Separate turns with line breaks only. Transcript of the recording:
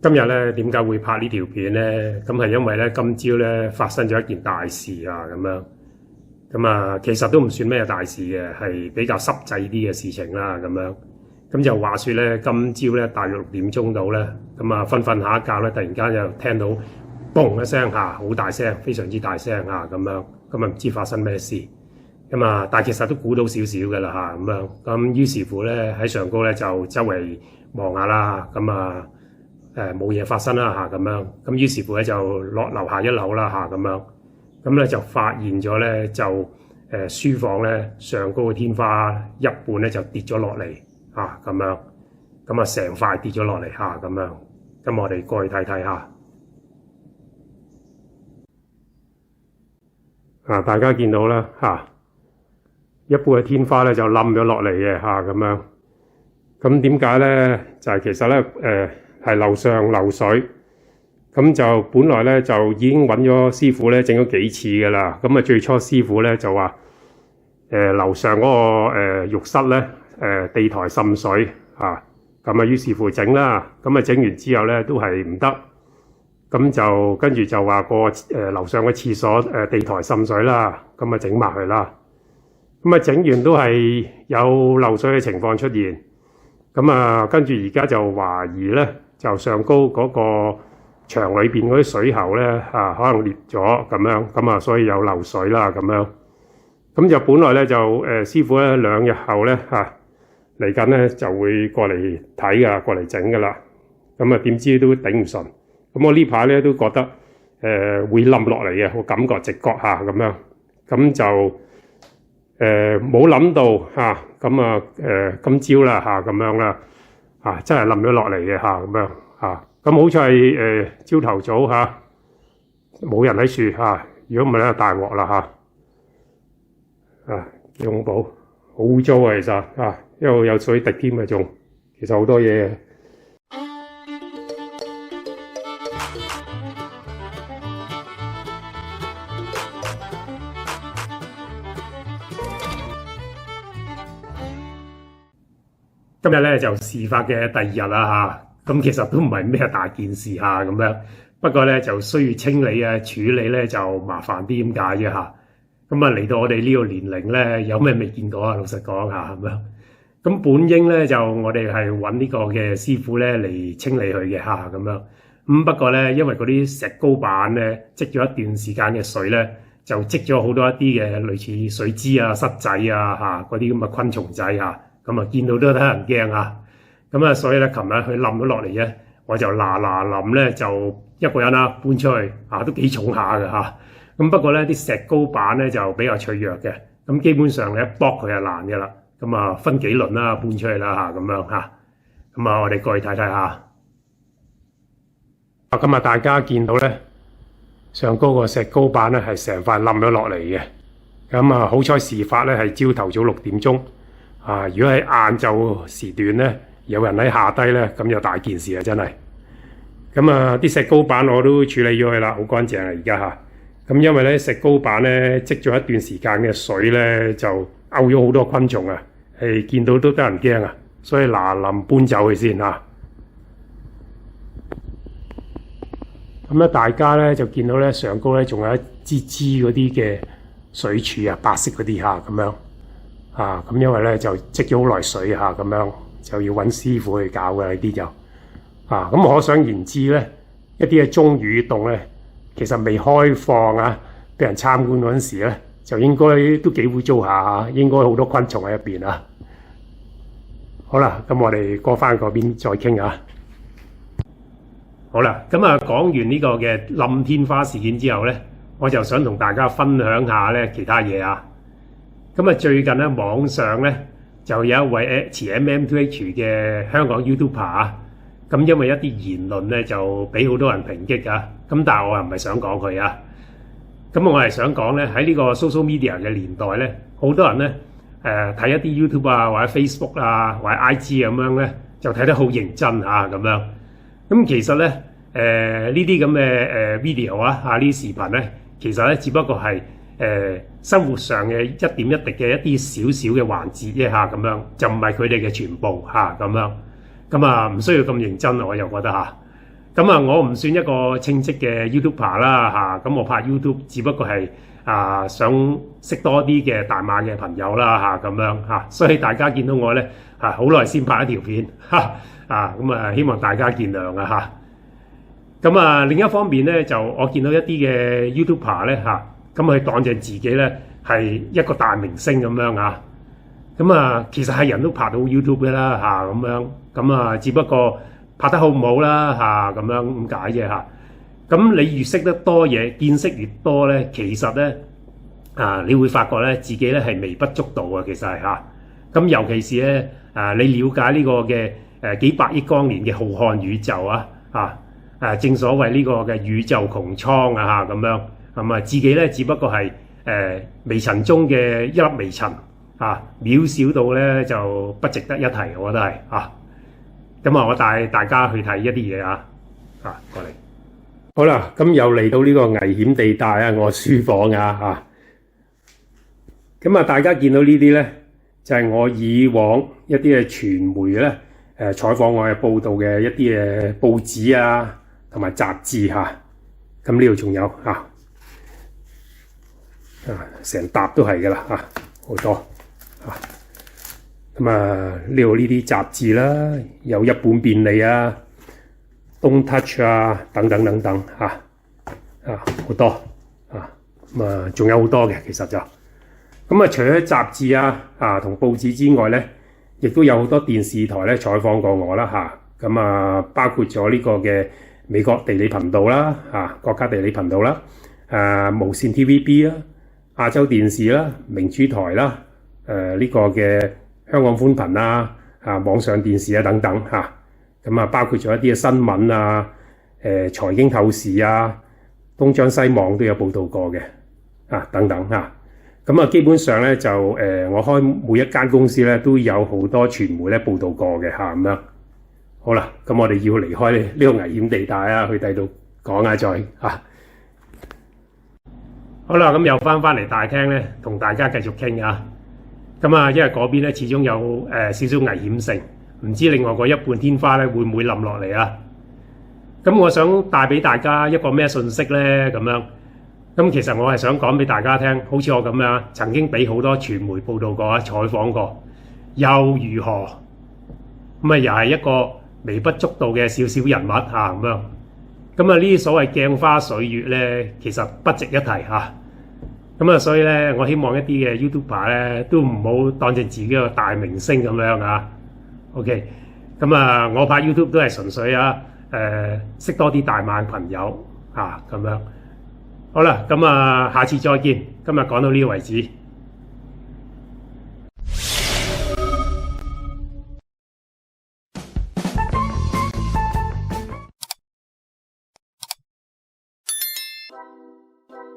今日咧點解會拍呢條片咧？咁係因為咧今朝咧發生咗一件大事啊，咁樣。咁啊，其實都唔算咩大事嘅，係比較濕滯啲嘅事情啦，咁樣。咁就話說咧，今朝咧大約6點鐘到咧，咁啊瞓下一覺咧，突然間就聽到嘣一聲嚇，好大聲，非常之大聲嚇，咁樣。咁啊唔知發生咩事。咁啊，但係其實都估到少少嘅啦嚇，咁樣。咁於是乎咧喺上高咧就周圍望下啦，咁啊〜冇嘢發生啦嚇，咁樣，咁於是乎咧就落樓下1樓啦嚇，咁樣，咁咧就發現咗咧就書房咧上高嘅天花一半咧就跌咗落嚟嚇，咁樣，咁啊成塊跌咗落嚟嚇，咁樣，咁我哋過去睇睇下。大家見到啦嚇，一半嘅天花咧就冧咗落嚟嘅嚇，咁樣，咁點解咧？就係其實咧係樓上漏水，咁就本來咧就已經揾咗師傅咧整咗幾次㗎啦。咁啊最初師傅咧就話樓上嗰個浴室咧地台滲水嚇，咁啊於是乎整啦，咁啊整完之後咧都係唔得，咁就跟住就話個樓上嘅廁所地台滲水啦，咁啊整埋佢啦，咁啊整完都係有漏水嘅情況出現，咁啊跟住而家就懷疑咧。就上高嗰個牆裏邊嗰啲水喉咧可能裂咗咁樣，咁啊所以有漏水啦咁樣。咁就本來咧就師傅咧2日後咧嚟緊咧就會過嚟睇噶，過嚟整噶啦。咁啊點知都頂唔順。咁我呢排咧都覺得會冧落嚟嘅，我感覺直覺下咁樣。咁就冇諗到咁啊今朝啦咁樣啦。真係冧咗落嚟嘅咁樣咁好彩係朝頭早冇人喺樹如果唔係咧大鑊啦幾恐怖，好污糟啊其實因為有水滴添啊仲，其實好多嘢。今日咧就事發嘅第2日啦咁其實都唔係咩大件事咁樣，不過咧就需要清理處理咧就麻煩啲咁解啫咁啊嚟到我哋呢個年齡咧，有咩未見過老實講咁樣。咁本應咧就我哋係揾呢個嘅師傅咧嚟清理佢嘅咁樣。咁不過咧因為嗰啲石膏板咧積咗一段時間嘅水咧，就積咗好多一啲嘅類似水蛭虱仔嗰啲咁嘅昆蟲仔咁啊，見到都得人驚咁啊，所以咧，琴日佢冧咗落嚟咧，我就嗱臨咧就一個人搬出去都幾重下嘅咁不過咧，啲石膏板咧就比較脆弱嘅，咁基本上你一剝佢就爛嘅啦。咁啊，分幾輪啦，搬出去啦咁樣咁啊，我哋過去睇睇下。咁啊，大家見到咧，上高個石膏板咧係成塊冧咗落嚟嘅。咁啊，好彩事發咧係朝頭早6點鐘。如果喺晏晝時段咧，有人喺下低咧，咁就大件事啦，真係。咁啊，啲石膏板我都處理咗佢啦，好乾淨啦，而家咁因為咧石膏板咧積咗一段時間嘅水咧，就勾咗好多昆蟲見到都得人驚所以嗱臨搬走佢先咁咧，大家咧就見到咧上高咧仲有一支支嗰啲嘅水柱白色嗰啲咁樣。咁因為咧就積咗好耐水咁樣，就要揾師傅去搞嘅呢啲就咁可想而知咧，一啲嘅鐘乳洞咧，其實未開放俾人參觀嗰陣時咧，就應該都幾污糟下應該好多昆蟲喺入邊好啦，咁我哋過翻嗰邊再傾好啦，咁講完呢個嘅冧天花事件之後咧，我就想同大家分享下咧其他嘢咁最近咧網上咧就有一位持 MM2H 嘅香港 YouTuber 咁因為一啲言論咧就俾好多人抨擊咁但係我又唔係想講佢咁我係想講咧喺呢個 social media 嘅年代咧，好多人咧睇一啲 YouTube 或者 Facebook 或者 IG 咁樣咧，就睇得好認真咁樣。咁其實咧呢啲咁嘅video 呢啲視頻咧，其實咧只不過係生活上嘅一點一滴嘅一啲少少嘅環節啫咁樣，就唔係佢哋嘅全部咁樣。咁唔需要咁認真，我又覺得咁咁啊，我唔算一個稱職嘅 YouTuber 啦嚇，咁我拍 YouTube 只不過係想識多啲嘅大馬嘅朋友啦嚇咁樣嚇，所以大家見到我咧好耐先拍一條片咁啊，希望大家見諒啊嚇。咁啊，另一方面咧，就我見到一啲嘅 YouTuber 咧咁佢當正自己咧係一個大明星咁樣啊。咁啊，其實係人都拍到 YouTube 嘅啦咁樣，咁啊，只不過拍得好唔好啦咁樣咁解啫嚇。咁你越識得多嘢，見識越多咧，其實咧你會發覺咧自己咧係微不足道啊，其實係嚇。咁尤其是咧你了解呢個嘅幾百億光年嘅浩瀚宇宙正所謂呢個嘅宇宙穹蒼咁樣，咁啊自己咧只不過係微塵中嘅一粒微塵渺小到咧就不值得一提，我覺得係咁我帶大家去睇一啲嘢過嚟。好啦，咁又嚟到呢個危險地帶我書房咁大家見到呢啲咧，就係我以往一啲嘅傳媒咧採訪我嘅報道嘅一啲嘅報紙同埋雜誌咁呢度仲有成沓都係噶啦好多咁呢度呢啲雜誌啦，有一本便利Don't Touch 等等等等好多咁仲有好多嘅，其實就咁除咗雜誌同報紙之外咧，亦都有好多電視台咧採訪過我啦咁包括咗呢個嘅美國地理頻道啦國家地理頻道啦無線 TVB 啦亞洲電視啦明珠台啦呢個嘅香港寬頻網上電視等等咁包括咗一啲嘅新聞財經透視東張西望都有報道過嘅等等咁基本上咧就我開每一間公司咧都有好多傳媒咧報道過嘅咁樣。好啦，咁我哋要離開呢個危險地帶去第度講再好啦，咁又翻嚟大廳咧，同大家繼續傾咁因為嗰邊咧始終有少少危險性，唔知另外嗰一半天花咧會唔會冧落嚟咁我想帶俾大家一個咩信息咧？咁樣咁其實我係想講俾大家聽，好似我咁樣曾經俾好多傳媒報道過採訪過，又如何？咁又係一個微不足道嘅少少人物咁樣。咁呢啲所謂鏡花水月咧，其實不值一提咁所以咧，我希望一啲嘅 YouTuber 咧都唔好當正自己個大明星咁樣OK，咁我拍 YouTube 都係純粹識多啲大馬朋友咁樣。好啦，咁下次再見。今日講到呢個為止。